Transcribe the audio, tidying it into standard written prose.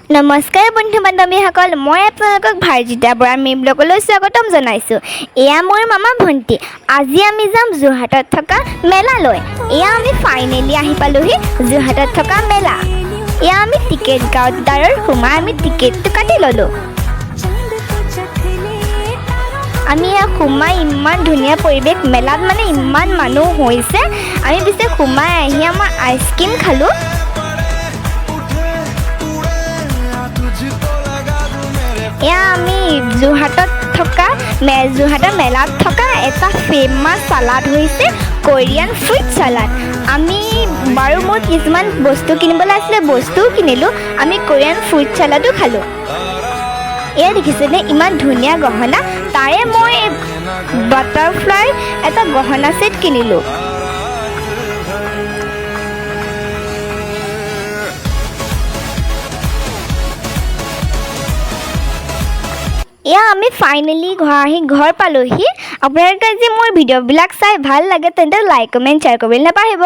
নমস্কাৰ বন্ধু বান্ধৱীসকল, মই আপোনালোকক ভাৰজিতা বৰাৰ মি ব্লগলৈ স্বাগতম জনাইছোঁ। এয়া মোৰ মামা ভণ্টি। আজি আমি যাম যোৰহাটত থকা মেলালৈ। এয়া আমি ফাইনেলি আহি পালোহি যোৰহাটত থকা মেলা। এয়া আমি টিকেট কাউণ্টাৰত সোমাই আমি টিকেটটো কাটি ল'লোঁ। আমি এয়া সোমাই ইমান ধুনীয়া পৰিৱেশ, মেলাত মানে ইমান মানুহ হৈছে। আমি পিছে সোমাই আহি আমাৰ আইচক্ৰীম খালোঁ। এয়া আমি যোৰহাটৰ মেলাত থকা এটা ফেমাছ চালাড হৈছে কোৰিয়ান ফ্ৰুইট চালাড। আমি বাৰু মোৰ কিছুমান বস্তু কিনিবলৈ আছিলে, বস্তুও কিনিলোঁ। আমি কোৰিয়ান ফ্ৰুইট চালাডো খালোঁ। এয়া দেখিছেনে ইমান ধুনীয়া গহনা, তাৰে মই বাটাৰফ্লাই এটা গহনা ছেট কিনিলোঁ। এয়া আমি ফাইনেলি ঘৰ পালোহি। আপোনালোকে যদি মোৰ ভিডিঅ'বিলাক চাই ভাল লাগে তেন্তে লাইক কমেণ্ট শ্বেয়াৰ কৰিবলৈ নাপাহৰিব।